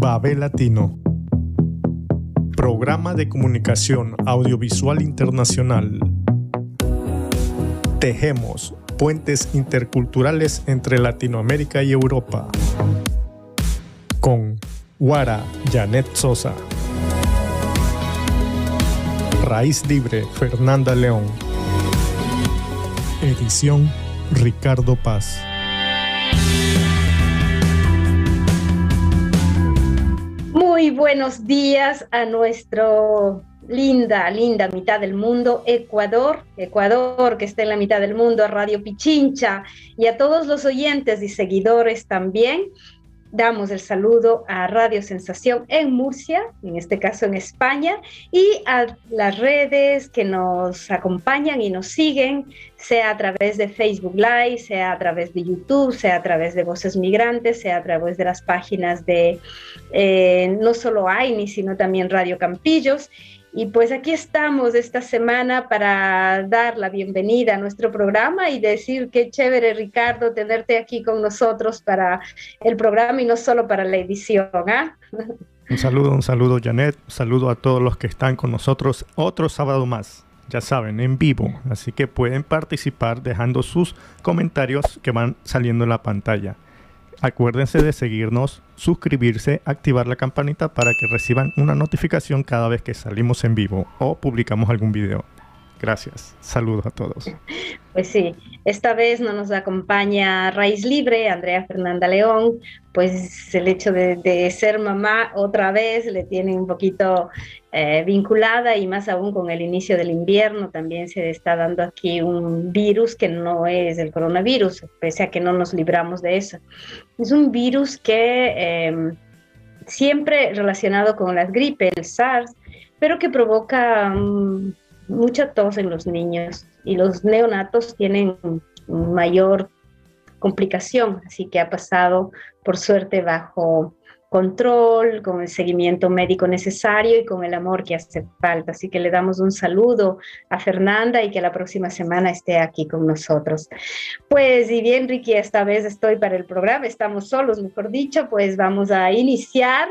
Babel Latino. Programa de comunicación audiovisual internacional. Tejemos puentes interculturales entre Latinoamérica y Europa. Con Guara Janet Sosa. Raíz Libre Fernanda León. Edición Ricardo Paz. Muy buenos días a nuestro linda mitad del mundo, Ecuador que está en la mitad del mundo, a Radio Pichincha y a todos los oyentes y seguidores también. Damos el saludo a Radio Sensación en Murcia, en este caso en España, y a las redes que nos acompañan y nos siguen, sea a través de Facebook Live, sea a través de YouTube, sea a través de Voces Migrantes, sea a través de las páginas de no solo AINI, sino también Radio Campillos. Y pues aquí estamos esta semana para dar la bienvenida a nuestro programa y decir qué chévere, Ricardo, tenerte aquí con nosotros para el programa y no solo para la edición, ¿eh? Un saludo, Janet. Un saludo a todos los que están con nosotros otro sábado más. Ya saben, en vivo. Así que pueden participar dejando sus comentarios que van saliendo en la pantalla. Acuérdense de seguirnos, suscribirse, activar la campanita para que reciban una notificación cada vez que salimos en vivo o publicamos algún video. Gracias. Saludos a todos. Pues sí, esta vez no nos acompaña Raíz Libre, Andrea Fernanda León, pues el hecho de ser mamá otra vez le tiene un poquito vinculada, y más aún con el inicio del invierno también se está dando aquí un virus que no es el coronavirus, pese a que no nos libramos de eso. Es un virus que siempre relacionado con la gripe, el SARS, pero que provoca mucha tos en los niños, y los neonatos tienen mayor complicación, así que ha pasado por suerte bajo control, con el seguimiento médico necesario y con el amor que hace falta. Así que le damos un saludo a Fernanda y que la próxima semana esté aquí con nosotros. Pues y bien, Ricky, esta vez estoy para el programa, estamos solos, mejor dicho, pues vamos a iniciar.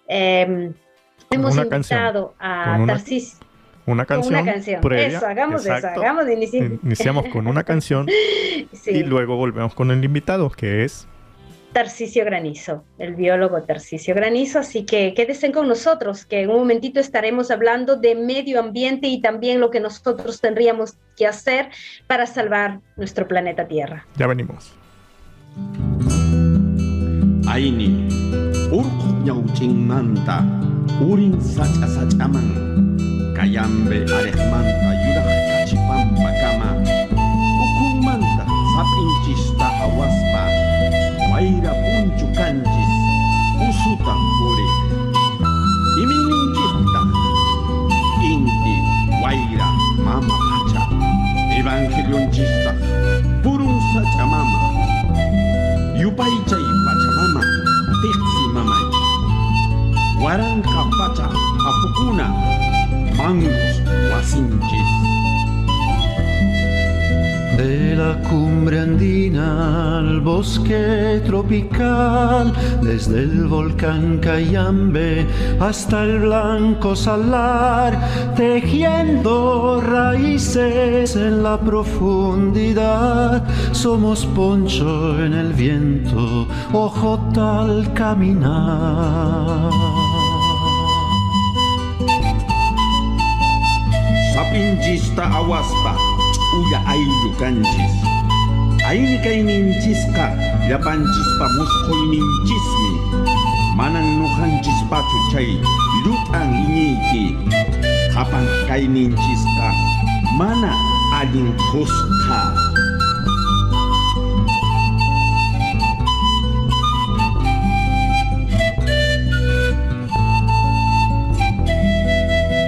Hemos invitado a Tarcisio. Una canción previa. Eso, hagamos exacto. Eso, Iniciamos con una canción sí. Y luego volvemos con el invitado, que es Tarcisio Granizo, el biólogo Tarcisio Granizo. Así que quédense con nosotros, que en un momentito estaremos hablando de medio ambiente y también lo que nosotros tendríamos que hacer para salvar nuestro planeta Tierra. Ya venimos. Aini, urqñauchinmanta, urin sachasachaman. Kayambe arejmanta yuraq kachipampa kama ukunmanta sapinchista awaspa wayra punchu kanchis usuta puri imininchista inti wayra mama pacha evangelionchista purun sachamama yupaychay pachamama tiqsi mamay waranka pacha apukuna mangos guasinchis. De la cumbre andina al bosque tropical, desde el volcán Cayambe hasta el blanco salar, tejiendo raíces en la profundidad, somos poncho en el viento, ojota al caminar. Sapinchista awaspa uya ayllu kanchis ayni kayninchisqa llapanchispa musquyninchismi manan nuqanchispachu chay llut'an iñiyki qapan kayninchisqa mana allin qusqa.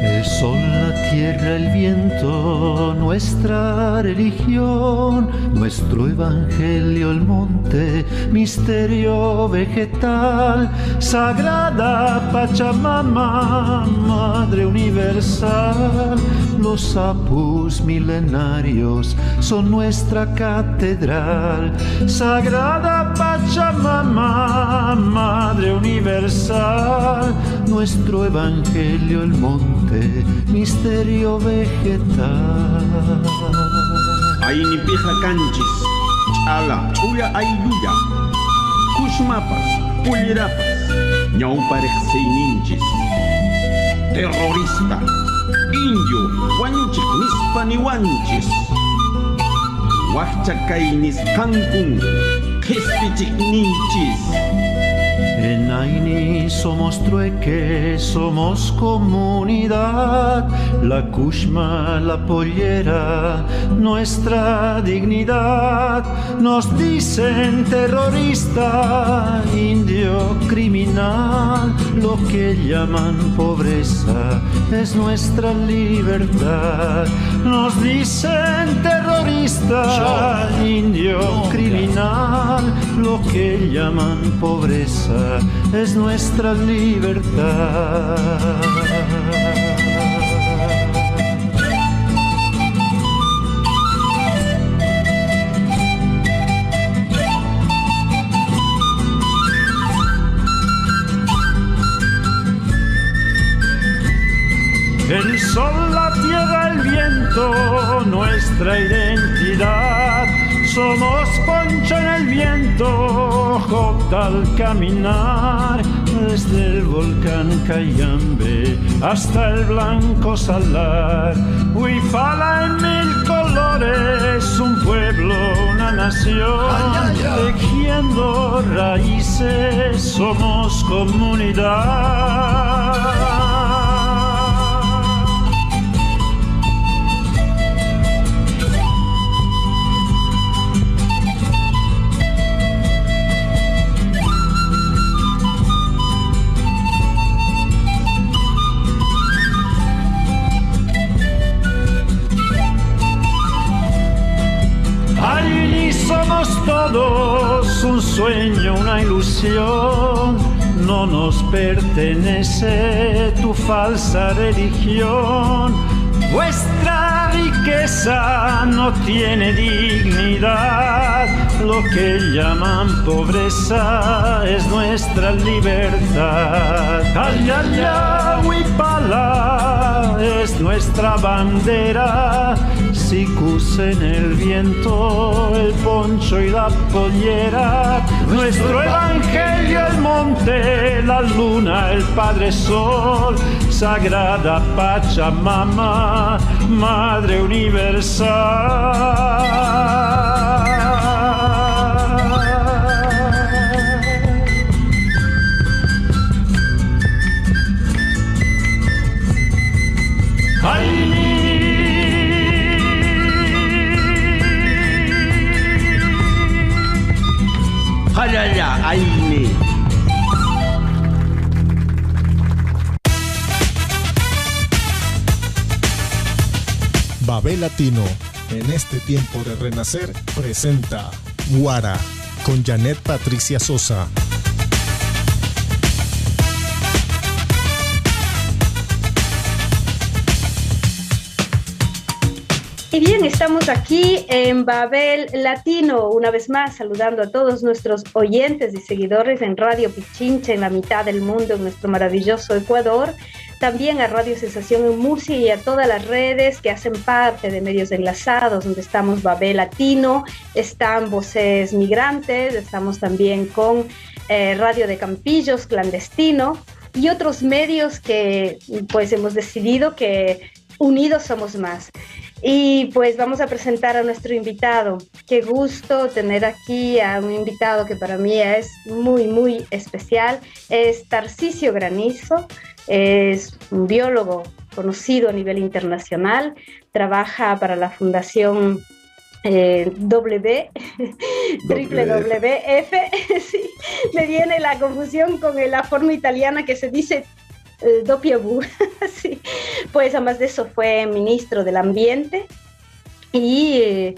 El sol, la tierra, el viento, nuestra religión, nuestro evangelio, el monte, misterio vegetal, sagrada Pachamama, Madre universal. Los apus milenarios son nuestra catedral, sagrada Pachamama, Madre universal. universal, nuestro evangelio el monte, misterio vegetal. Aini pija canchis, chala, uya ayuya, kushmapas, pulirapas, ñauparek seininchis. Terrorista, indio, guanchik nispaniwanchis. Huachacainis Cancún, Kespichik ninchis. En Aini somos trueque, somos comunidad, la kushma, la pollera, nuestra dignidad. Nos dicen terrorista, indio, criminal, lo que llaman pobreza es nuestra libertad. Nos dicen terrorista, indio, criminal, lo que llaman pobreza es nuestra libertad. El sol, la tierra, el viento, nuestra identidad. Somos poncho en el viento, jota al caminar, desde el volcán Cayambe hasta el blanco salar. Huifala en mil colores, un pueblo, una nación, tejiendo raíces, somos comunidad. Somos todos un sueño, una ilusión, no nos pertenece tu falsa religión. Vuestra riqueza no tiene dignidad, lo que llaman pobreza es nuestra libertad. Ayaya, Huipala es nuestra bandera, Sikus en el viento, el poncho y la pollera, nuestro evangelio el monte, la luna, el Padre Sol, sagrada Pachamama, Madre Universal. Hayaya, Aini. Babel Latino, en este tiempo de renacer, presenta Guara, con Janet Patricia Sosa. Y bien, estamos aquí en Babel Latino, una vez más saludando a todos nuestros oyentes y seguidores en Radio Pichincha, en la mitad del mundo, en nuestro maravilloso Ecuador, también a Radio Sensación en Murcia y a todas las redes que hacen parte de medios enlazados, donde estamos Babel Latino, están Voces Migrantes, estamos también con Radio de Campillos, Clandestino, y otros medios que pues hemos decidido que unidos somos más. Y pues vamos a presentar a nuestro invitado. Qué gusto tener aquí a un invitado que para mí es muy, muy especial. Es Tarcisio Granizo, es un biólogo conocido a nivel internacional, trabaja para la Fundación WWF, sí, me viene la confusión con la forma italiana que se dice Doppia-V, sí. Pues además de eso fue ministro del Ambiente y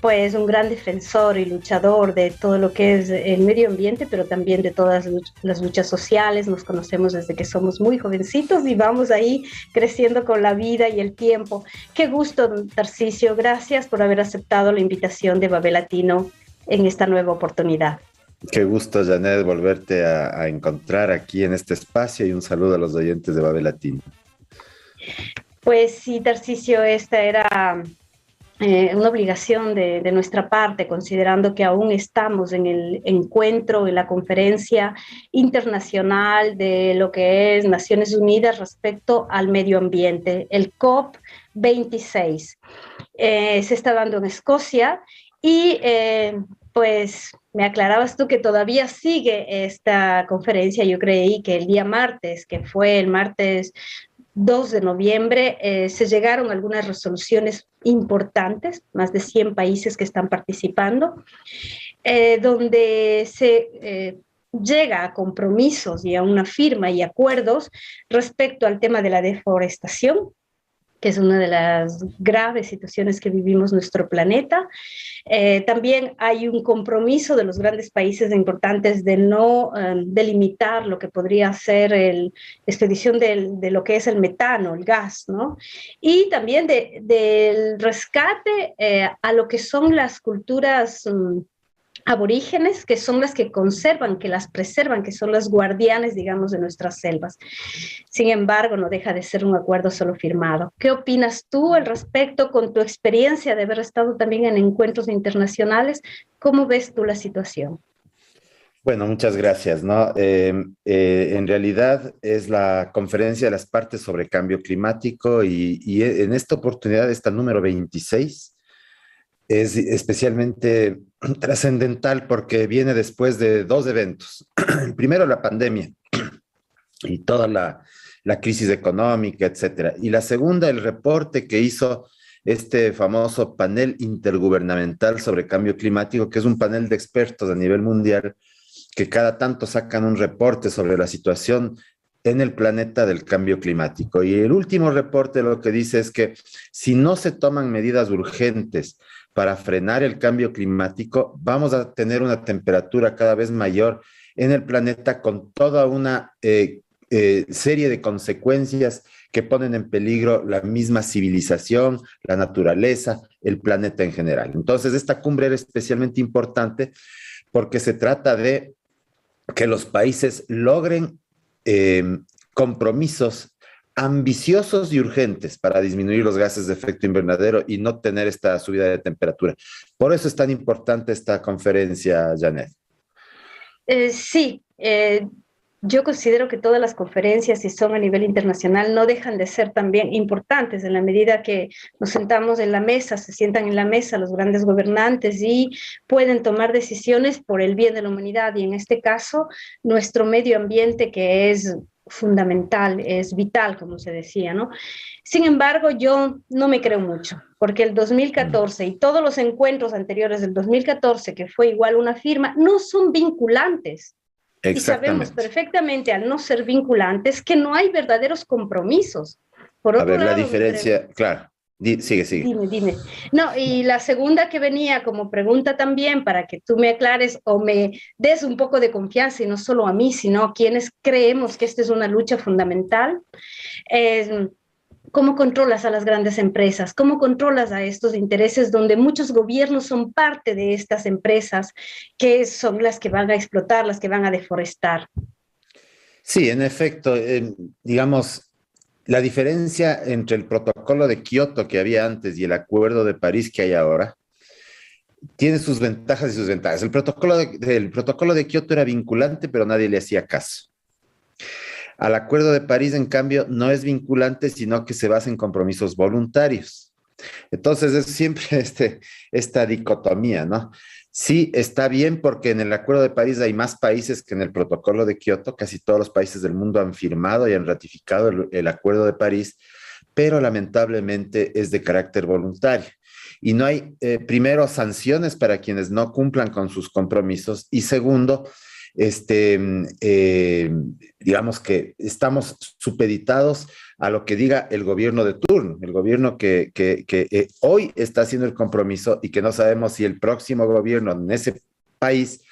pues un gran defensor y luchador de todo lo que es el medio ambiente, pero también de todas las luchas sociales. Nos conocemos desde que somos muy jovencitos y vamos ahí creciendo con la vida y el tiempo. Qué gusto, don Tarcisio, gracias por haber aceptado la invitación de Babel Latino en esta nueva oportunidad. Qué gusto, Janet, volverte a encontrar aquí en este espacio y un saludo a los oyentes de Babel Latino. Pues sí, Tarcisio, esta era una obligación de nuestra parte, considerando que aún estamos en el encuentro, en la conferencia internacional de lo que es Naciones Unidas respecto al medio ambiente, el COP26. Se está dando en Escocia y pues me aclarabas tú que todavía sigue esta conferencia. Yo creí que el día martes, que fue el martes 2 de noviembre, se llegaron algunas resoluciones importantes, más de 100 países que están participando, donde se llega a compromisos y a una firma y acuerdos respecto al tema de la deforestación, que es una de las graves situaciones que vivimos nuestro planeta. También hay un compromiso de los grandes países importantes de no delimitar lo que podría ser la expedición de lo que es el metano, el gas, ¿no? Y también del rescate a lo que son las culturas aborígenes, que son las que conservan, que las preservan, que son las guardianes, digamos, de nuestras selvas. Sin embargo, no deja de ser un acuerdo solo firmado. ¿Qué opinas tú al respecto con tu experiencia de haber estado también en encuentros internacionales? ¿Cómo ves tú la situación? Bueno, muchas gracias, ¿no? En realidad es la conferencia de las partes sobre cambio climático y en esta oportunidad, esta número 26, es especialmente trascendental porque viene después de dos eventos. Primero, la pandemia y toda la crisis económica, etcétera. Y la segunda, el reporte que hizo este famoso panel intergubernamental sobre cambio climático, que es un panel de expertos a nivel mundial que cada tanto sacan un reporte sobre la situación en el planeta del cambio climático. Y el último reporte lo que dice es que si no se toman medidas urgentes para frenar el cambio climático, vamos a tener una temperatura cada vez mayor en el planeta con toda una serie de consecuencias que ponen en peligro la misma civilización, la naturaleza, el planeta en general. Entonces, esta cumbre era especialmente importante porque se trata de que los países logren compromisos ambiciosos y urgentes para disminuir los gases de efecto invernadero y no tener esta subida de temperatura. Por eso es tan importante esta conferencia, Janet. Sí, yo considero que todas las conferencias, si son a nivel internacional, no dejan de ser también importantes en la medida que nos sentamos en la mesa, se sientan en la mesa los grandes gobernantes y pueden tomar decisiones por el bien de la humanidad y en este caso nuestro medio ambiente, que es fundamental, es vital, como se decía, ¿no? Sin embargo, yo no me creo mucho, porque el 2014 y todos los encuentros anteriores del 2014, que fue igual una firma, no son vinculantes. Y sabemos perfectamente, al no ser vinculantes, que no hay verdaderos compromisos. Por otro lado, la diferencia, claro. Sigue. Dime. No, y la segunda que venía como pregunta también para que tú me aclares o me des un poco de confianza, y no solo a mí, sino a quienes creemos que esta es una lucha fundamental, ¿cómo controlas a las grandes empresas? ¿Cómo controlas a estos intereses donde muchos gobiernos son parte de estas empresas que son las que van a explotar, las que van a deforestar? Sí, en efecto, digamos, la diferencia entre el protocolo de Kioto que había antes y el acuerdo de París que hay ahora tiene sus ventajas y sus ventajas. El protocolo de Kioto era vinculante, pero nadie le hacía caso. Al acuerdo de París, en cambio, no es vinculante, sino que se basa en compromisos voluntarios. Entonces, es siempre esta dicotomía, ¿no? Sí, está bien porque en el Acuerdo de París hay más países que en el Protocolo de Kioto. Casi todos los países del mundo han firmado y han ratificado el Acuerdo de París, pero lamentablemente es de carácter voluntario. Y no hay, primero, sanciones para quienes no cumplan con sus compromisos y segundo, digamos que estamos supeditados a lo que diga el gobierno de turno, el gobierno que hoy está haciendo el compromiso y que no sabemos si el próximo gobierno en ese país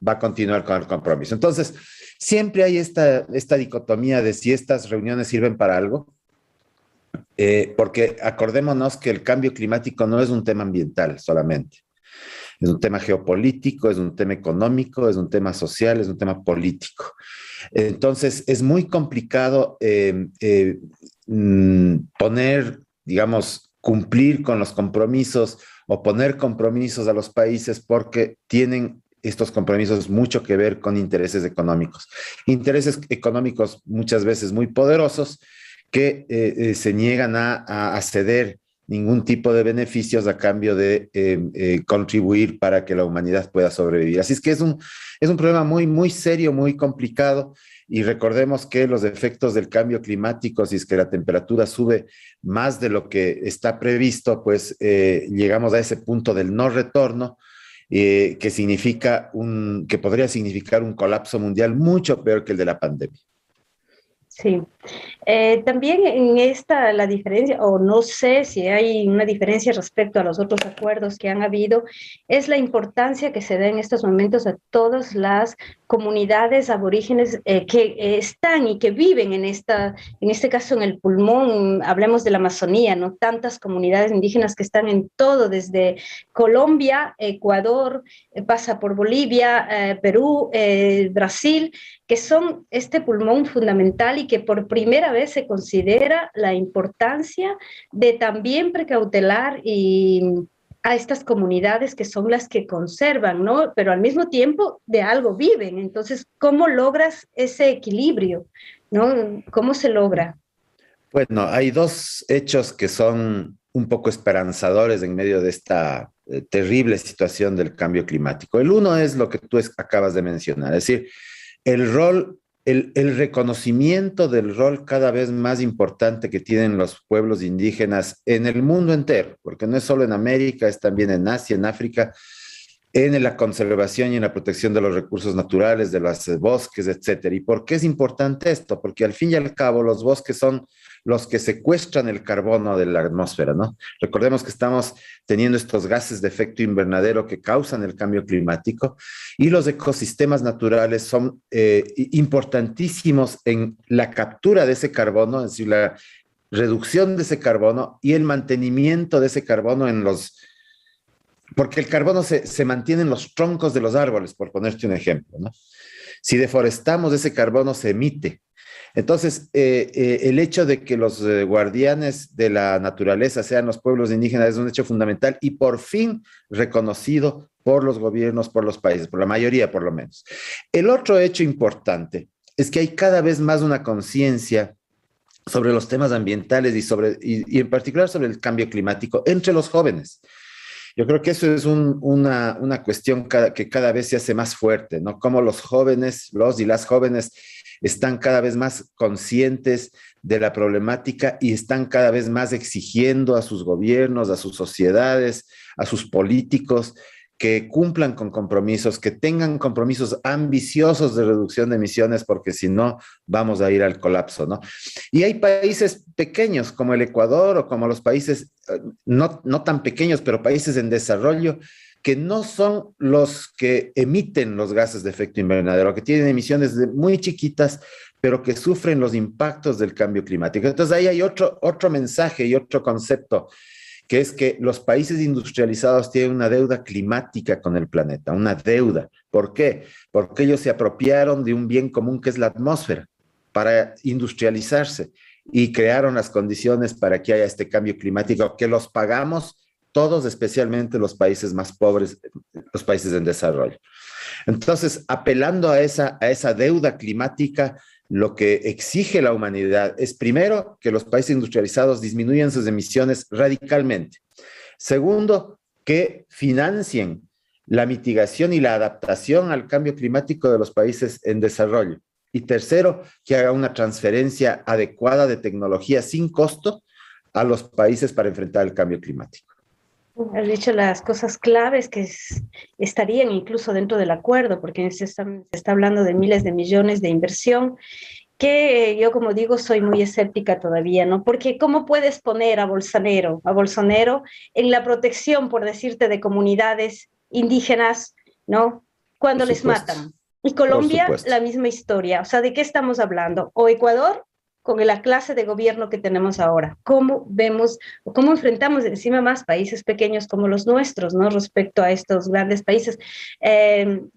va a continuar con el compromiso. Entonces, siempre hay esta dicotomía de si estas reuniones sirven para algo, porque acordémonos que el cambio climático no es un tema ambiental solamente. Es un tema geopolítico, es un tema económico, es un tema social, es un tema político. Entonces, es muy complicado poner, digamos, cumplir con los compromisos o poner compromisos a los países porque tienen estos compromisos mucho que ver con intereses económicos. Intereses económicos muchas veces muy poderosos que se niegan a ceder ningún tipo de beneficios a cambio de contribuir para que la humanidad pueda sobrevivir. Así es que es un problema muy, muy serio, muy complicado. Y recordemos que los efectos del cambio climático, si es que la temperatura sube más de lo que está previsto, pues llegamos a ese punto del no retorno, que podría significar un colapso mundial mucho peor que el de la pandemia. Sí. También en esta la diferencia, o no sé si hay una diferencia respecto a los otros acuerdos que han habido, es la importancia que se da en estos momentos a todas las comunidades aborígenes que están y que viven en este caso en el pulmón, hablemos de la Amazonía, ¿no? Tantas comunidades indígenas que están en todo, desde Colombia, Ecuador, pasa por Bolivia, Perú, Brasil, que son este pulmón fundamental y que por primera vez se considera la importancia de también precautelar a estas comunidades que son las que conservan, ¿no? Pero al mismo tiempo de algo viven. Entonces, ¿cómo logras ese equilibrio? ¿No? ¿Cómo se logra? Bueno, hay dos hechos que son un poco esperanzadores en medio de esta terrible situación del cambio climático. El uno es lo que tú acabas de mencionar, es decir, el reconocimiento del rol cada vez más importante que tienen los pueblos indígenas en el mundo entero, porque no es solo en América, es también en Asia, en África, en la conservación y en la protección de los recursos naturales, de los bosques, etcétera. ¿Y por qué es importante esto? Porque al fin y al cabo los bosques son los que secuestran el carbono de la atmósfera, ¿no? Recordemos que estamos teniendo estos gases de efecto invernadero que causan el cambio climático y los ecosistemas naturales son importantísimos en la captura de ese carbono, es decir, la reducción de ese carbono y el mantenimiento de ese carbono porque el carbono se mantiene en los troncos de los árboles, por ponerte un ejemplo, ¿no? Si deforestamos, ese carbono se emite. Entonces, el hecho de que los guardianes de la naturaleza sean los pueblos indígenas es un hecho fundamental y por fin reconocido por los gobiernos, por los países, por la mayoría por lo menos. El otro hecho importante es que hay cada vez más una conciencia sobre los temas ambientales y en particular sobre el cambio climático entre los jóvenes. Yo creo que eso es una cuestión que cada vez se hace más fuerte, ¿no? Como los jóvenes, los y las jóvenes están cada vez más conscientes de la problemática y están cada vez más exigiendo a sus gobiernos, a sus sociedades, a sus políticos, que cumplan con compromisos, que tengan compromisos ambiciosos de reducción de emisiones, porque si no, vamos a ir al colapso, ¿no? Y hay países pequeños como el Ecuador o como los países no tan pequeños, pero países en desarrollo, que no son los que emiten los gases de efecto invernadero, que tienen emisiones muy chiquitas, pero que sufren los impactos del cambio climático. Entonces ahí hay otro mensaje y otro concepto, que es que los países industrializados tienen una deuda climática con el planeta, una deuda. ¿Por qué? Porque ellos se apropiaron de un bien común que es la atmósfera para industrializarse y crearon las condiciones para que haya este cambio climático que los pagamos todos, especialmente los países más pobres, los países en desarrollo. Entonces, apelando a esa deuda climática, lo que exige la humanidad es, primero, que los países industrializados disminuyan sus emisiones radicalmente. Segundo, que financien la mitigación y la adaptación al cambio climático de los países en desarrollo. Y tercero, que haga una transferencia adecuada de tecnología sin costo a los países para enfrentar el cambio climático. Has dicho las cosas claves que estarían incluso dentro del acuerdo, porque se está hablando de miles de millones de inversión, que yo, como digo, soy muy escéptica todavía, ¿no? Porque ¿cómo puedes poner a Bolsonaro en la protección, por decirte, de comunidades indígenas, ¿no? Cuando les matan. Y Colombia, la misma historia. O sea, ¿de qué estamos hablando? O Ecuador, con la clase de gobierno que tenemos ahora. ¿Cómo vemos, cómo enfrentamos encima más países pequeños como los nuestros, ¿no? Respecto a estos grandes países? El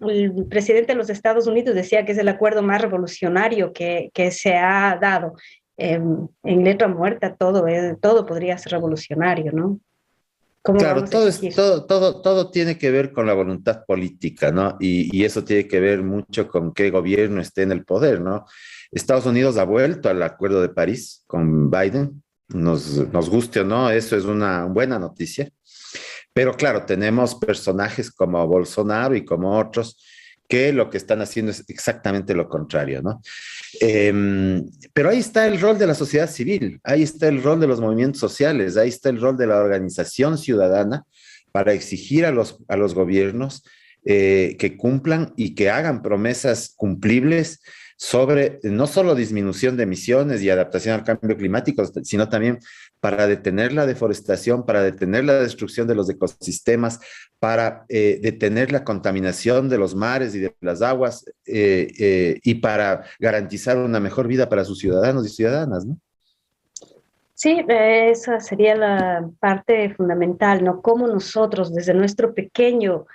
presidente de los Estados Unidos decía que es el acuerdo más revolucionario que se ha dado. En letra muerta todo podría ser revolucionario, ¿no? Claro, todo tiene que ver con la voluntad política, ¿no? Y eso tiene que ver mucho con qué gobierno esté en el poder, ¿no? Estados Unidos ha vuelto al Acuerdo de París con Biden, nos guste o no, eso es una buena noticia. Pero claro, tenemos personajes como Bolsonaro y como otros que lo que están haciendo es exactamente lo contrario, ¿no? Pero ahí está el rol de la sociedad civil, ahí está el rol de los movimientos sociales, ahí está el rol de la organización ciudadana para exigir a los gobiernos que cumplan y que hagan promesas cumplibles sobre no solo disminución de emisiones y adaptación al cambio climático, sino también para detener la deforestación, para detener la destrucción de los ecosistemas, para detener la contaminación de los mares y de las aguas y para garantizar una mejor vida para sus ciudadanos y ciudadanas, ¿no? Sí, esa sería la parte fundamental, ¿no? Cómo nosotros, desde nuestro pequeño,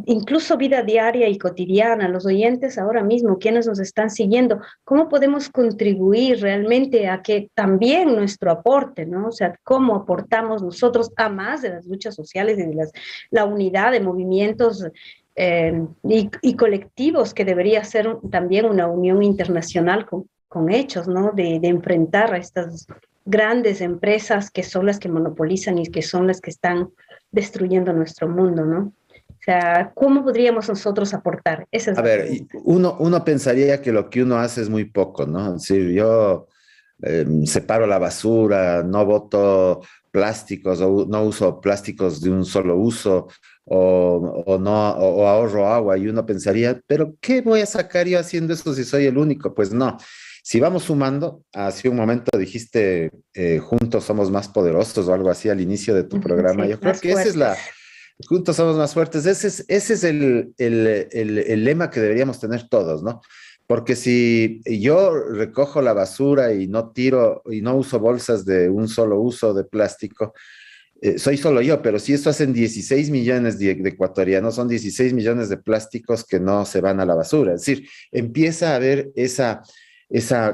incluso vida diaria y cotidiana, los oyentes ahora mismo, quienes nos están siguiendo, cómo podemos contribuir realmente a que también nuestro aporte, ¿no? O sea, cómo aportamos nosotros a más de las luchas sociales y de la unidad de movimientos y colectivos que debería ser también una unión internacional con hechos, ¿no? De enfrentar a estas grandes empresas que son las que monopolizan y que son las que están destruyendo nuestro mundo, ¿no? O sea, ¿cómo podríamos nosotros aportar? Esa es uno pensaría que lo que uno hace es muy poco, ¿no? Es decir, yo separo la basura, no boto plásticos o no uso plásticos de un solo uso o ahorro agua y uno pensaría, pero ¿qué voy a sacar yo haciendo eso si soy el único? Pues no. Si vamos sumando, hace un momento dijiste juntos somos más poderosos o algo así al inicio de tu programa. Sí, yo creo que esa es la... Juntos somos más fuertes. Ese es el lema que deberíamos tener todos, ¿no? Porque si yo recojo la basura y no tiro y no uso bolsas de un solo uso de plástico, soy solo yo, pero si esto hacen 16 millones de ecuatorianos, son 16 millones de plásticos que no se van a la basura. Es decir, empieza a haber esa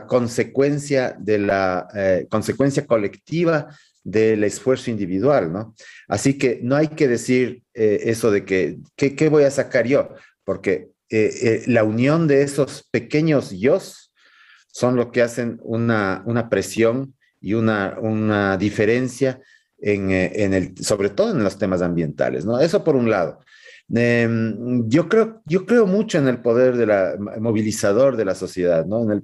consecuencia de la consecuencia colectiva del esfuerzo individual, ¿no? Así que no hay que decir eso de que ¿qué voy a sacar yo? Porque la unión de esos pequeños yos son lo que hacen una presión y una diferencia sobre todo en los temas ambientales, ¿no? Eso por un lado. Yo creo mucho en el poder movilizador de la sociedad, ¿no? En el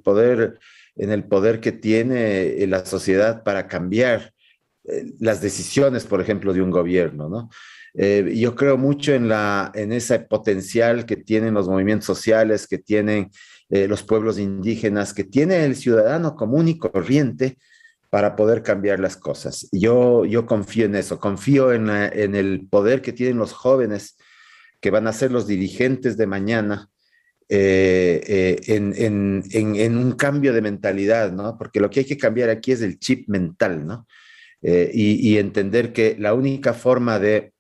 poder que tiene la sociedad para cambiar las decisiones, por ejemplo, de un gobierno, ¿no? Yo creo mucho en ese potencial que tienen los movimientos sociales, que tienen los pueblos indígenas, que tiene el ciudadano común y corriente para poder cambiar las cosas. Yo confío en eso, confío en el poder que tienen los jóvenes que van a ser los dirigentes de mañana en un cambio de mentalidad, ¿no? Porque lo que hay que cambiar aquí es el chip mental, ¿no? Y entender que la única forma de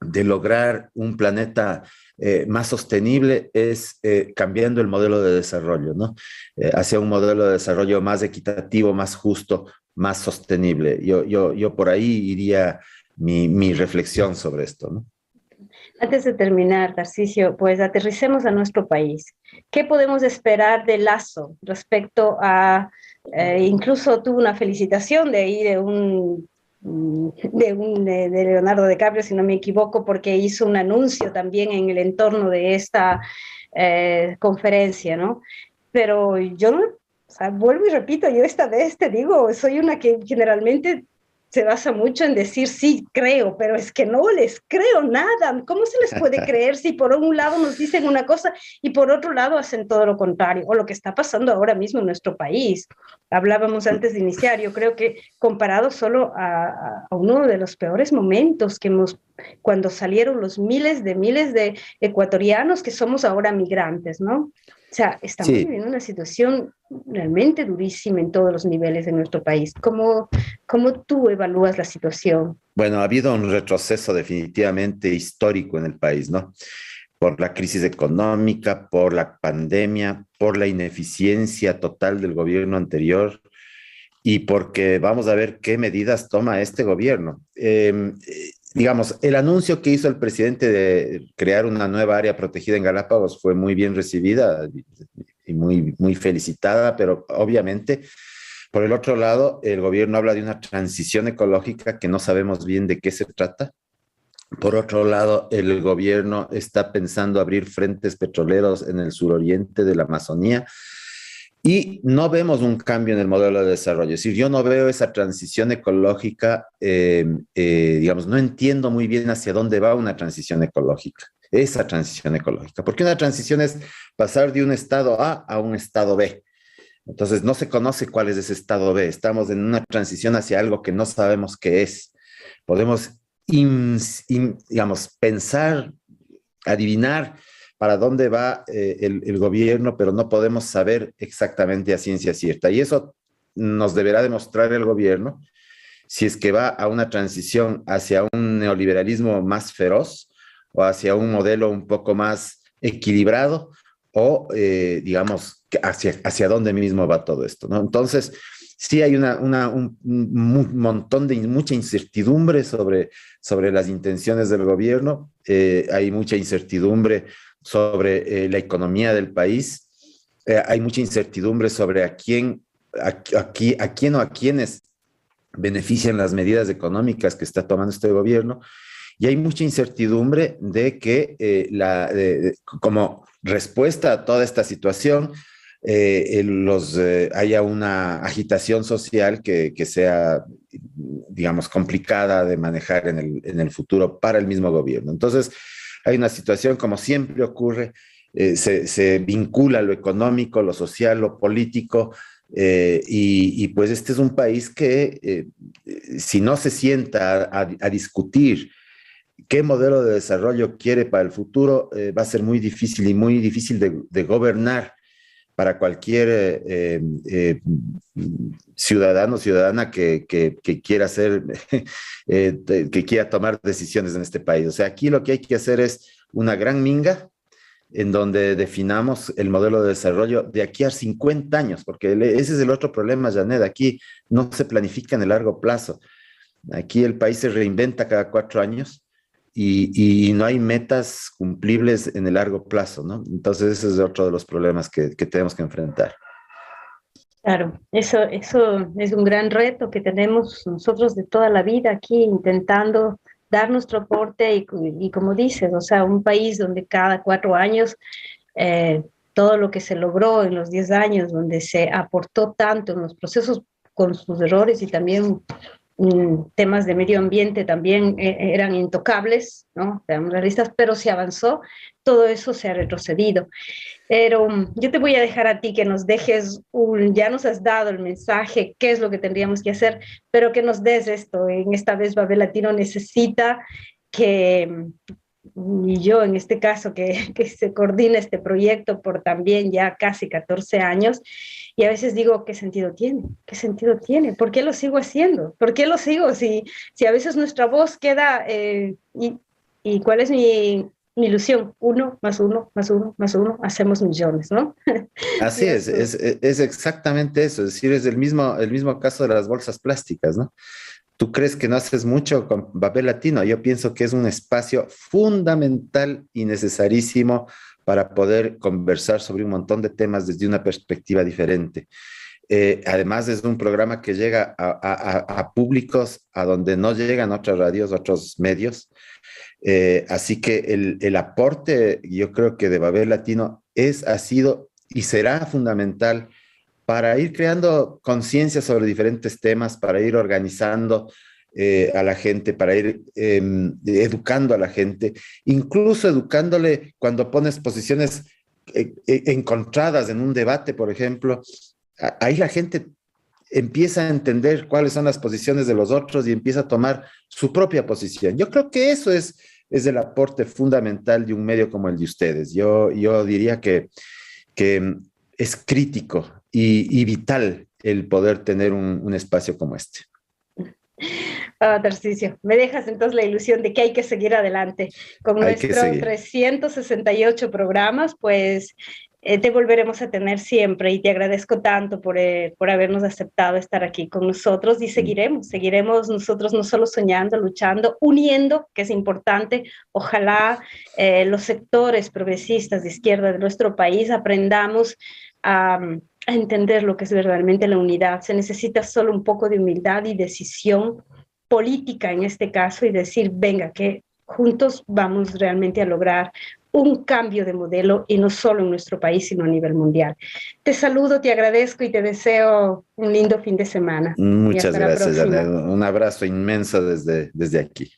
lograr un planeta más sostenible es cambiando el modelo de desarrollo, ¿no? Hacia un modelo de desarrollo más equitativo, más justo, más sostenible. Yo por ahí iría mi reflexión sobre esto, ¿no? Antes de terminar, Tarcisio, pues aterricemos a nuestro país. ¿Qué podemos esperar de Lazo respecto a, incluso tuvo una felicitación de ahí de Leonardo DiCaprio, si no me equivoco, porque hizo un anuncio también en el entorno de esta conferencia, ¿no? Pero yo, o sea, vuelvo y repito, yo esta vez te digo, soy una que generalmente se basa mucho en decir sí, creo, pero es que no les creo nada. ¿Cómo se les puede creer si por un lado nos dicen una cosa y por otro lado hacen todo lo contrario? O lo que está pasando ahora mismo en nuestro país. Hablábamos antes de iniciar, yo creo que comparado solo a uno de los peores momentos que cuando salieron los miles de ecuatorianos que somos ahora migrantes, ¿no? sea, estamos Sí. viviendo una situación realmente durísima en todos los niveles de nuestro país. ¿Cómo tú evalúas la situación? Bueno, ha habido un retroceso definitivamente histórico en el país, ¿no? Por la crisis económica, por la pandemia, por la ineficiencia total del gobierno anterior y porque vamos a ver qué medidas toma este gobierno. Digamos, el anuncio que hizo el presidente de crear una nueva área protegida en Galápagos fue muy bien recibida y muy felicitada, pero obviamente, por el otro lado, el gobierno habla de una transición ecológica que no sabemos bien de qué se trata. Por otro lado, el gobierno está pensando abrir frentes petroleros en el suroriente de la Amazonía y no vemos un cambio en el modelo de desarrollo. Es decir, yo no veo esa transición ecológica, digamos, no entiendo muy bien hacia dónde va una transición ecológica, esa transición ecológica, porque una transición es pasar de un estado A a un estado B. Entonces, no se conoce cuál es ese estado B. Estamos en una transición hacia algo que no sabemos qué es. Podemos digamos, pensar, adivinar para dónde va el gobierno, pero no podemos saber exactamente a ciencia cierta. Y eso nos deberá demostrar el gobierno si es que va a una transición hacia un neoliberalismo más feroz o hacia un modelo un poco más equilibrado o, digamos, hacia dónde mismo va todo esto, ¿no? Entonces, sí hay un montón de mucha incertidumbre sobre las intenciones del gobierno, hay mucha incertidumbre sobre la economía del país, hay mucha incertidumbre sobre a quién o a quiénes benefician las medidas económicas que está tomando este gobierno, y hay mucha incertidumbre de que como respuesta a toda esta situación, haya una agitación social que sea, digamos, complicada de manejar en el futuro para el mismo gobierno. Entonces, hay una situación, como siempre ocurre, se vincula lo económico, lo social, lo político, y pues este es un país que si no se sienta a discutir qué modelo de desarrollo quiere para el futuro, va a ser muy difícil de gobernar para cualquier ciudadano o ciudadana que quiera que quiera tomar decisiones en este país. O sea, aquí lo que hay que hacer es una gran minga en donde definamos el modelo de desarrollo de aquí a 50 años, porque ese es el otro problema, Janet. Aquí no se planifica en el largo plazo. Aquí el país se reinventa cada 4 años y no hay metas cumplibles en el largo plazo, ¿no? Entonces ese es otro de los problemas que tenemos que enfrentar. Claro, eso es un gran reto que tenemos nosotros de toda la vida aquí, intentando dar nuestro aporte y como dices, o sea, un país donde cada 4 años todo lo que se logró en los 10 años, donde se aportó tanto en los procesos con sus errores y también temas de medio ambiente también eran intocables, ¿no? Seamos realistas, pero se avanzó, todo eso se ha retrocedido. Pero yo te voy a dejar a ti que nos dejes, ya nos has dado el mensaje, qué es lo que tendríamos que hacer, pero que nos des esto. En esta vez Babel Latino necesita que, y yo en este caso, que se coordine este proyecto por también ya casi 14 años, y a veces digo, ¿qué sentido tiene? ¿Qué sentido tiene? ¿Por qué lo sigo haciendo? ¿Por qué lo sigo? Si a veces nuestra voz queda, y ¿cuál es mi ilusión? 1 más 1 más 1 más 1, hacemos millones, ¿no? Así es exactamente eso, es decir, es el mismo caso de las bolsas plásticas, ¿no? Tú crees que no haces mucho con Babel Latino, yo pienso que es un espacio fundamental y necesarísimo para poder conversar sobre un montón de temas desde una perspectiva diferente. Además, es un programa que llega a públicos a donde no llegan otras radios, otros medios. Así que el aporte, yo creo que de Babel Latino ha sido y será fundamental para ir creando conciencia sobre diferentes temas, para ir organizando a la gente, para ir educando a la gente, incluso educándole cuando pones posiciones encontradas en un debate, por ejemplo, ahí la gente empieza a entender cuáles son las posiciones de los otros y empieza a tomar su propia posición. Yo creo que eso es el aporte fundamental de un medio como el de ustedes. Yo diría que que es crítico y vital el poder tener un espacio como este. Tarcisio, me dejas entonces la ilusión de que hay que seguir adelante con nuestros 368 programas, pues te volveremos a tener siempre y te agradezco tanto por habernos aceptado estar aquí con nosotros y seguiremos nosotros no solo soñando, luchando, uniendo, que es importante. Ojalá los sectores progresistas de izquierda de nuestro país aprendamos a entender lo que es verdaderamente la unidad. Se necesita solo un poco de humildad y decisión política en este caso y decir, venga, que juntos vamos realmente a lograr un cambio de modelo y no solo en nuestro país, sino a nivel mundial. Te saludo, te agradezco y te deseo un lindo fin de semana. Muchas gracias, Janet. Un abrazo inmenso desde aquí.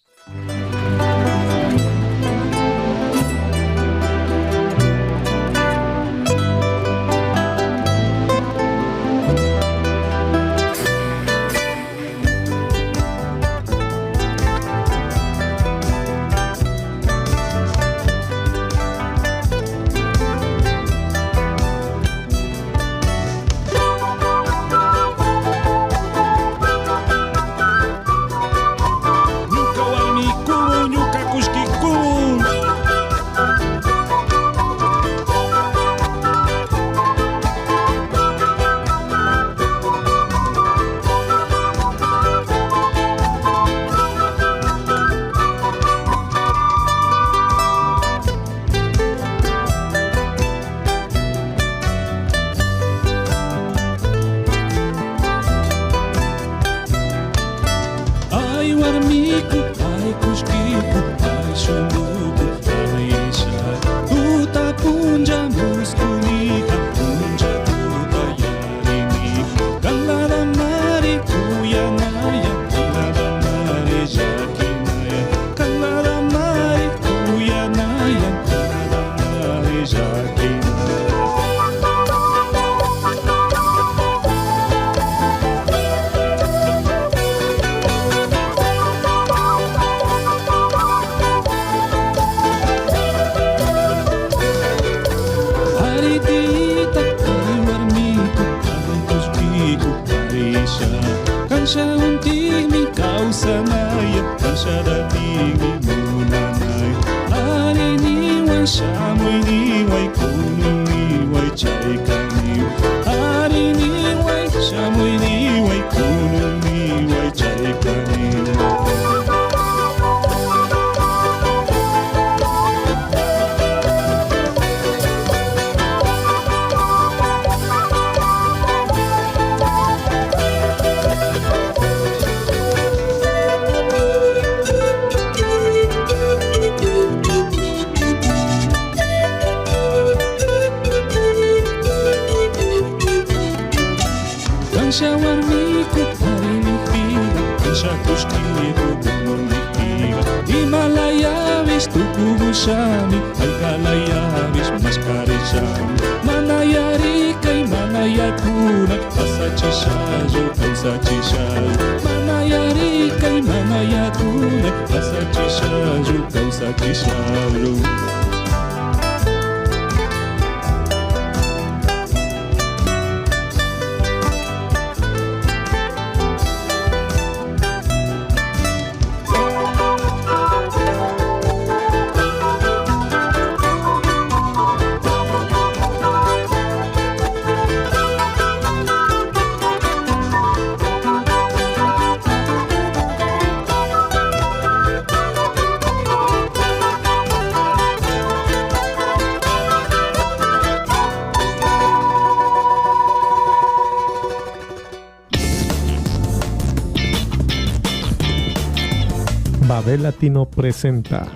Babel Latino presenta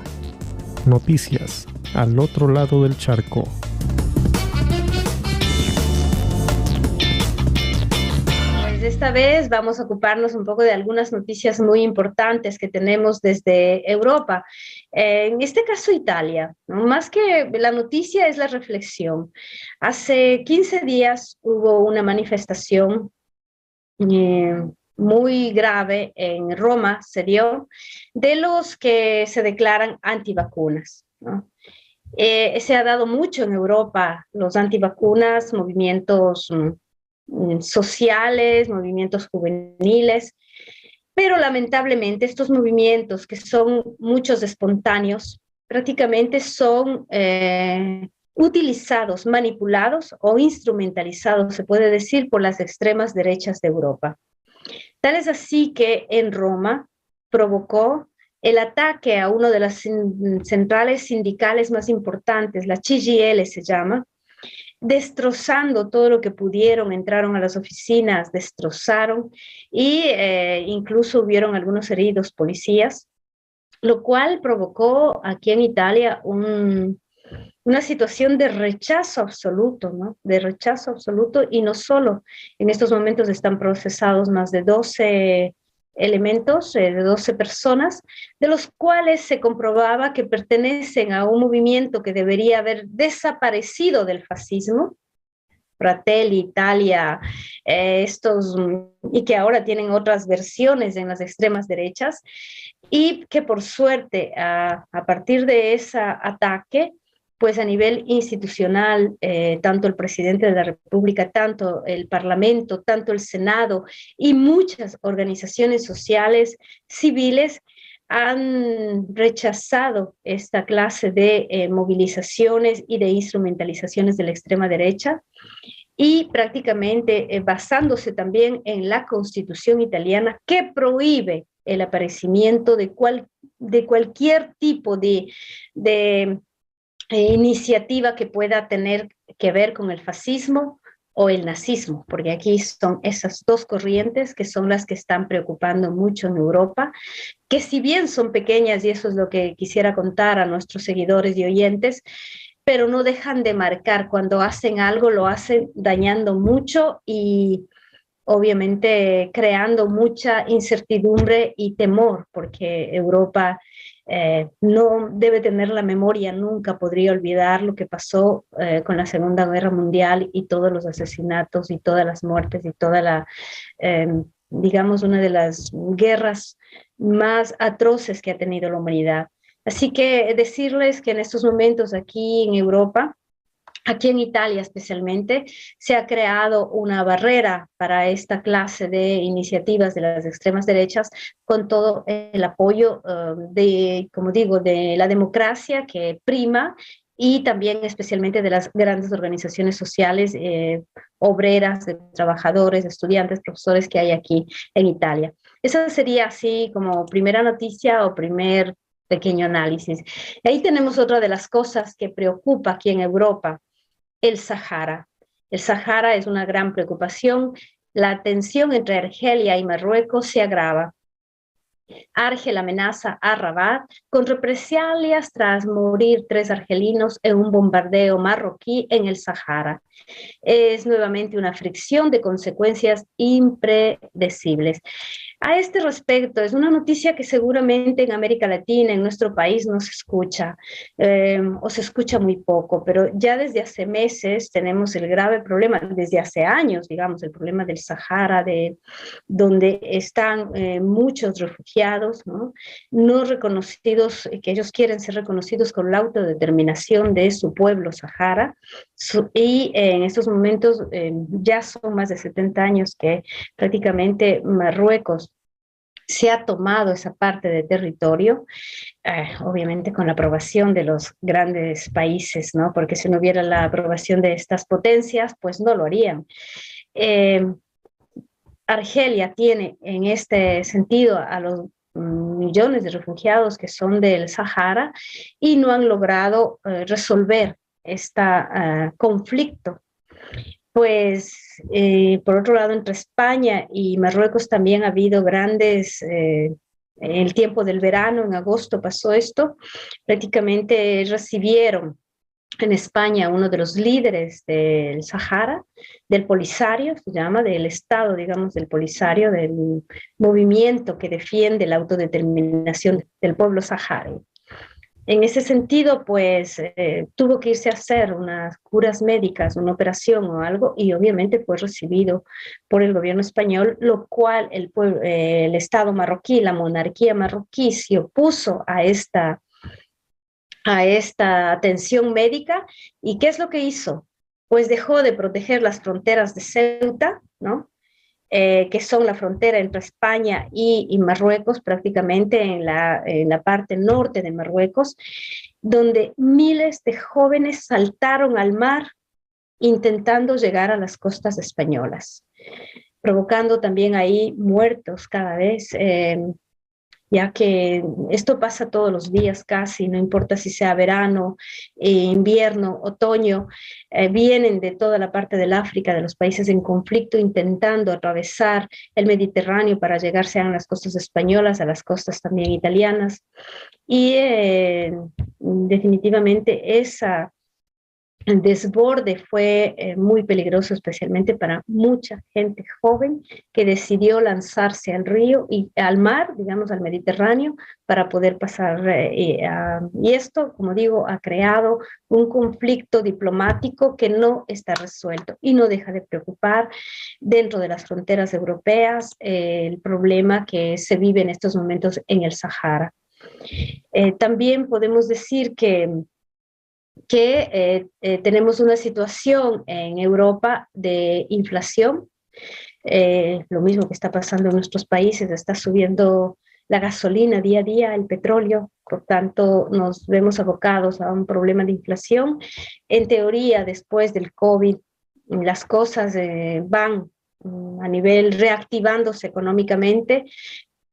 Noticias al otro lado del charco. Pues esta vez vamos a ocuparnos un poco de algunas noticias muy importantes que tenemos desde Europa. En este caso Italia, ¿no? Más que la noticia es la reflexión. Hace 15 días hubo una manifestación muy grave en Roma, se dio, de los que se declaran antivacunas, ¿no? Se ha dado mucho en Europa, los antivacunas, movimientos sociales, movimientos juveniles, pero lamentablemente estos movimientos, que son muchos espontáneos, prácticamente son utilizados, manipulados o instrumentalizados, se puede decir, por las extremas derechas de Europa. Tal es así que en Roma provocó el ataque a una de las centrales sindicales más importantes, la CGIL se llama, destrozando todo lo que pudieron, entraron a las oficinas, destrozaron y incluso hubieron algunos heridos policías, lo cual provocó aquí en Italia una situación de rechazo absoluto, ¿no? De rechazo absoluto, y no solo, en estos momentos están procesados más de 12 elementos, de 12 personas, de los cuales se comprobaba que pertenecen a un movimiento que debería haber desaparecido del fascismo, Fratelli Italia, y que ahora tienen otras versiones en las extremas derechas, y que por suerte, a partir de ese ataque, pues a nivel institucional, tanto el presidente de la República, tanto el Parlamento, tanto el Senado y muchas organizaciones sociales, civiles, han rechazado esta clase de movilizaciones y de instrumentalizaciones de la extrema derecha, y prácticamente basándose también en la Constitución italiana, que prohíbe el aparecimiento de cualquier tipo de iniciativa que pueda tener que ver con el fascismo o el nazismo, porque aquí son esas dos corrientes que son las que están preocupando mucho en Europa, que si bien son pequeñas, y eso es lo que quisiera contar a nuestros seguidores y oyentes, pero no dejan de marcar. Cuando hacen algo, lo hacen dañando mucho y obviamente creando mucha incertidumbre y temor, porque Europa no debe tener la memoria, nunca podría olvidar lo que pasó con la Segunda Guerra Mundial y todos los asesinatos y todas las muertes y toda la, digamos, una de las guerras más atroces que ha tenido la humanidad. Así que decirles que en estos momentos aquí en Europa, aquí en Italia especialmente, se ha creado una barrera para esta clase de iniciativas de las extremas derechas, con todo el apoyo como digo, de la democracia que prima, y también especialmente de las grandes organizaciones sociales, obreras, de trabajadores, de estudiantes, profesores que hay aquí en Italia. Esa sería así como primera noticia o primer pequeño análisis. Ahí tenemos otra de las cosas que preocupa aquí en Europa, el Sahara. El Sahara es una gran preocupación. La tensión entre Argelia y Marruecos se agrava. Argel amenaza a Rabat con represalias tras morir 3 argelinos en un bombardeo marroquí en el Sahara. Es nuevamente una fricción de consecuencias impredecibles. A este respecto, es una noticia que seguramente en América Latina, en nuestro país, no se escucha, o se escucha muy poco, pero ya desde hace meses tenemos el grave problema, desde hace años, digamos, el problema del Sahara, donde están muchos refugiados, no reconocidos, que ellos quieren ser reconocidos con la autodeterminación de su pueblo Sahara, y en estos momentos ya son más de 70 años que prácticamente Marruecos se ha tomado esa parte de territorio, obviamente con la aprobación de los grandes países, ¿no? Porque si no hubiera la aprobación de estas potencias, pues no lo harían. Argelia tiene en este sentido a los millones de refugiados que son del Sahara y no han logrado resolver este conflicto. Pues, por otro lado, entre España y Marruecos también ha habido grandes, en el tiempo del verano, en agosto pasó esto, prácticamente recibieron en España uno de los líderes del Sahara, del Polisario, se llama, del Estado, digamos, del Polisario, del movimiento que defiende la autodeterminación del pueblo saharaui. En ese sentido, pues, tuvo que irse a hacer unas curas médicas, una operación o algo, y obviamente fue recibido por el gobierno español, lo cual el Estado marroquí, la monarquía marroquí, se opuso a esta a esta atención médica. ¿Y qué es lo que hizo? Pues dejó de proteger las fronteras de Ceuta, ¿no? Que son la frontera entre España y Marruecos, prácticamente en la parte norte de Marruecos, donde miles de jóvenes saltaron al mar intentando llegar a las costas españolas, provocando también ahí muertos cada vez, ya que esto pasa todos los días casi, no importa si sea verano, invierno, otoño, vienen de toda la parte del África, de los países en conflicto, intentando atravesar el Mediterráneo para llegar sean a las costas españolas, a las costas también italianas, y definitivamente el desborde fue muy peligroso, especialmente para mucha gente joven que decidió lanzarse al río y al mar, digamos al Mediterráneo, para poder pasar. Y esto, como digo, ha creado un conflicto diplomático que no está resuelto y no deja de preocupar dentro de las fronteras europeas el problema que se vive en estos momentos en el Sahara. También podemos decir que tenemos una situación en Europa de inflación, lo mismo que está pasando en nuestros países, está subiendo la gasolina día a día, el petróleo, por tanto nos vemos abocados a un problema de inflación. En teoría, después del COVID, las cosas van a nivel reactivándose económicamente,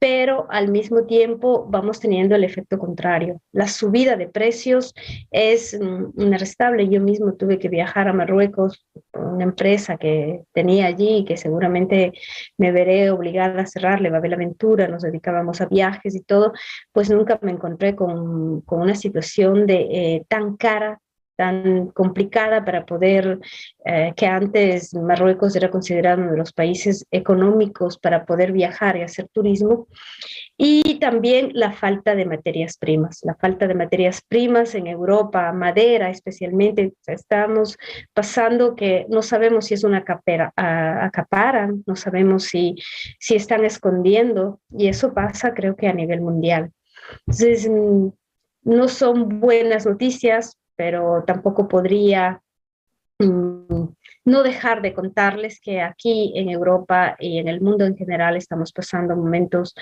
pero al mismo tiempo vamos teniendo el efecto contrario. La subida de precios es inarrestable. Yo mismo tuve que viajar a Marruecos por una empresa que tenía allí y que seguramente me veré obligada a cerrar, le va a ver la aventura, nos dedicábamos a viajes y todo, pues nunca me encontré con una situación tan cara, tan complicada para poder, que antes Marruecos era considerado uno de los países económicos para poder viajar y hacer turismo, y también la falta de materias primas. La falta de materias primas en Europa, madera especialmente, estamos pasando que no sabemos si es una acaparan, no sabemos si están escondiendo, y eso pasa creo que a nivel mundial. Entonces, no son buenas noticias, pero tampoco podría no dejar de contarles que aquí en Europa y en el mundo en general estamos pasando momentos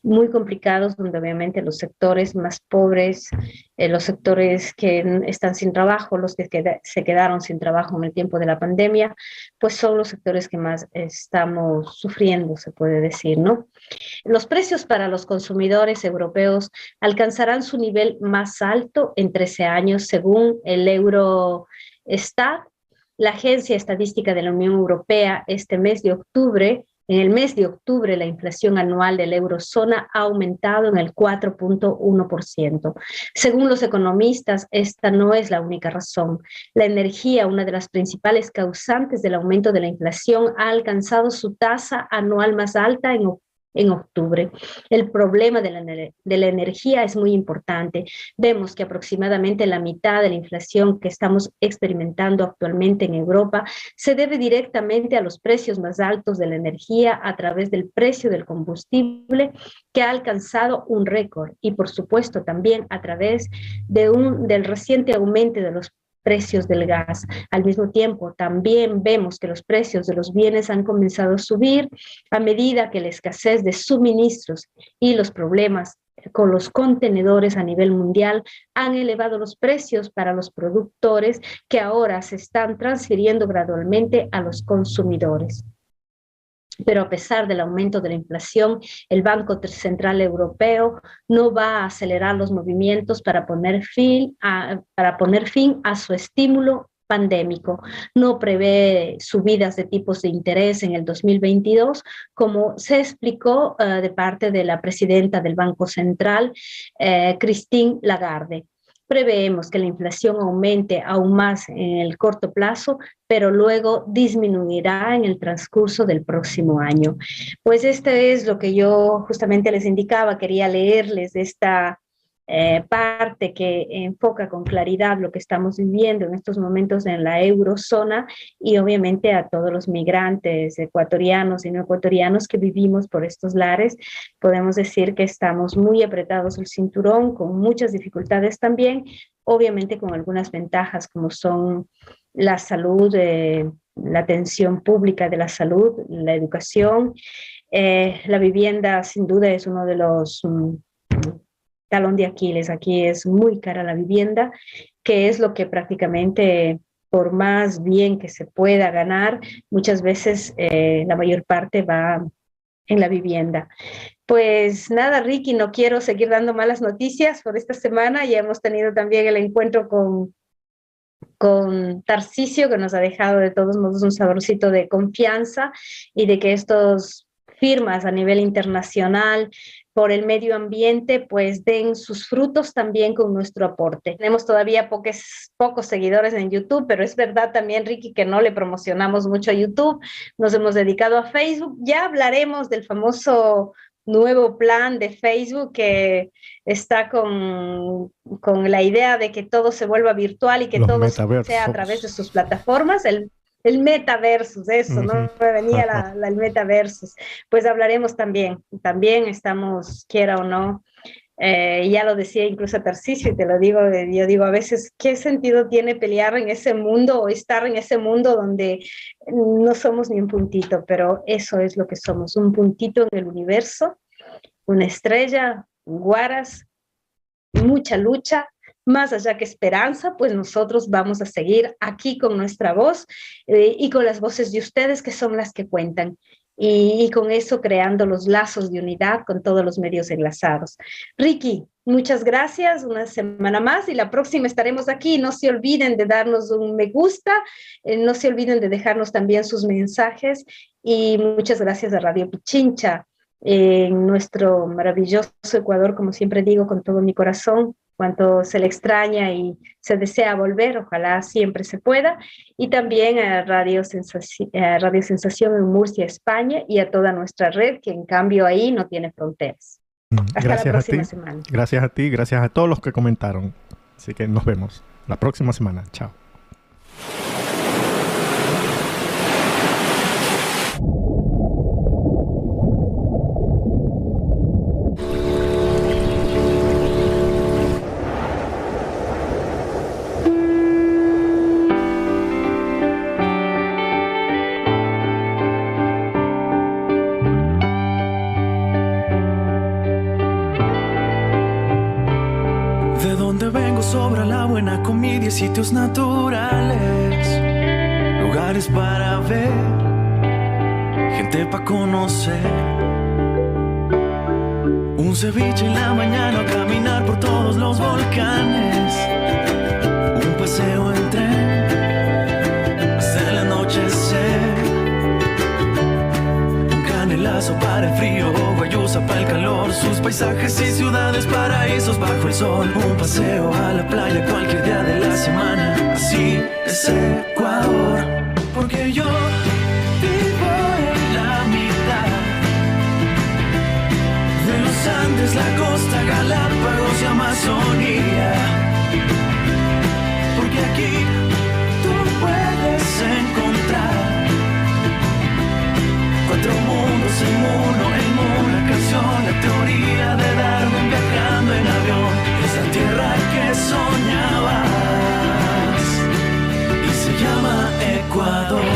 muy complicados donde obviamente los sectores más pobres, los sectores que están sin trabajo, los que se quedaron sin trabajo en el tiempo de la pandemia, pues son los sectores que más estamos sufriendo, se puede decir, ¿no? Los precios para los consumidores europeos alcanzarán su nivel más alto en 13 años, según el Eurostat, la Agencia Estadística de la Unión Europea. En el mes de octubre, la inflación anual de la eurozona ha aumentado en el 4.1%. Según los economistas, esta no es la única razón. La energía, una de las principales causantes del aumento de la inflación, ha alcanzado su tasa anual más alta en octubre. El problema de la energía es muy importante. Vemos que aproximadamente la mitad de la inflación que estamos experimentando actualmente en Europa se debe directamente a los precios más altos de la energía a través del precio del combustible, que ha alcanzado un récord, y por supuesto también a través del reciente aumento de los precios del gas. Al mismo tiempo, también vemos que los precios de los bienes han comenzado a subir a medida que la escasez de suministros y los problemas con los contenedores a nivel mundial han elevado los precios para los productores, que ahora se están transfiriendo gradualmente a los consumidores. Pero a pesar del aumento de la inflación, el Banco Central Europeo no va a acelerar los movimientos para poner fin a su estímulo pandémico. No prevé subidas de tipos de interés en el 2022, como se explicó de parte de la presidenta del Banco Central, Christine Lagarde. Preveemos que la inflación aumente aún más en el corto plazo, pero luego disminuirá en el transcurso del próximo año. Pues este es lo que yo justamente les indicaba, quería leerles de esta parte que enfoca con claridad lo que estamos viviendo en estos momentos en la eurozona y obviamente a todos los migrantes ecuatorianos y no ecuatorianos que vivimos por estos lares. Podemos decir que estamos muy apretados el cinturón, con muchas dificultades también, obviamente con algunas ventajas como son la salud, la atención pública de la salud, la educación. La vivienda sin duda es uno de los talón de Aquiles. Aquí es muy cara la vivienda, que es lo que prácticamente, por más bien que se pueda ganar, muchas veces la mayor parte va en la vivienda. Pues nada, Ricky, no quiero seguir dando malas noticias por esta semana. Ya hemos tenido también el encuentro con Tarcisio, que nos ha dejado de todos modos un saborcito de confianza y de que estas firmas a nivel internacional por el medio ambiente pues den sus frutos también con nuestro aporte. Tenemos todavía pocos seguidores en YouTube, pero es verdad también, Ricky, que no le promocionamos mucho a YouTube, nos hemos dedicado a Facebook. Ya hablaremos del famoso nuevo plan de Facebook que está con la idea de que todo se vuelva virtual y que todo sea a través de sus plataformas, el metaversus, eso, ¿no? Me venía el metaversus. Pues hablaremos también estamos, quiera o no, ya lo decía incluso a Tarcisio y te lo digo, yo digo a veces, ¿qué sentido tiene pelear en ese mundo o estar en ese mundo donde no somos ni un puntito? Pero eso es lo que somos, un puntito en el universo, una estrella, guaras, mucha lucha. Más allá que esperanza, pues nosotros vamos a seguir aquí con nuestra voz y con las voces de ustedes, que son las que cuentan. Y con eso creando los lazos de unidad con todos los medios enlazados. Ricky, muchas gracias, una semana más y la próxima estaremos aquí. No se olviden de darnos un me gusta, no se olviden de dejarnos también sus mensajes y muchas gracias a Radio Pichincha, en nuestro maravilloso Ecuador, como siempre digo con todo mi corazón, cuanto se le extraña y se desea volver, ojalá siempre se pueda, y también a Radio Sensación en Murcia, España, y a toda nuestra red, que en cambio ahí no tiene fronteras. Hasta la próxima semana. Gracias a ti, gracias a todos los que comentaron. Así que nos vemos la próxima semana. Chao. Sobra la buena comida y sitios naturales, lugares para ver, gente para conocer. Un ceviche en la mañana, caminar por todos los volcanes, un paseo en tren hasta el anochecer, un canelazo para el frío, guayusa para el calor, sus paisajes y ciudades, paraísos bajo el sol, un paseo a la playa cualquier día de la semana. Así es Ecuador, porque yo vivo en la mitad de los Andes, la costa, Galápagos y Amazonía, porque aquí tú puedes encontrar 4 mundos en uno, la canción, la teoría de Darwin viajando en avión. Es la tierra que soñabas y se llama Ecuador.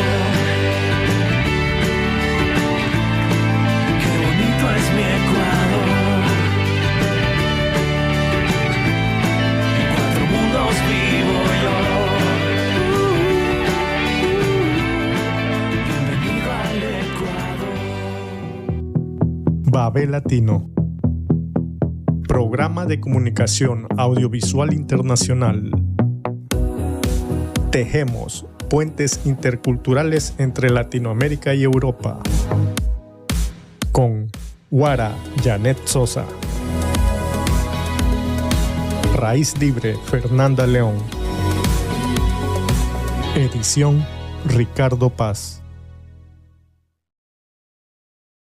Qué bonito es mi Ecuador. En 4 mundos vivo yo. Bienvenido al Ecuador. Babel Latino. Programa de comunicación audiovisual internacional. Tejemos puentes interculturales entre Latinoamérica y Europa. Con Guara Janet Sosa. Raíz Libre Fernanda León. Edición Ricardo Paz.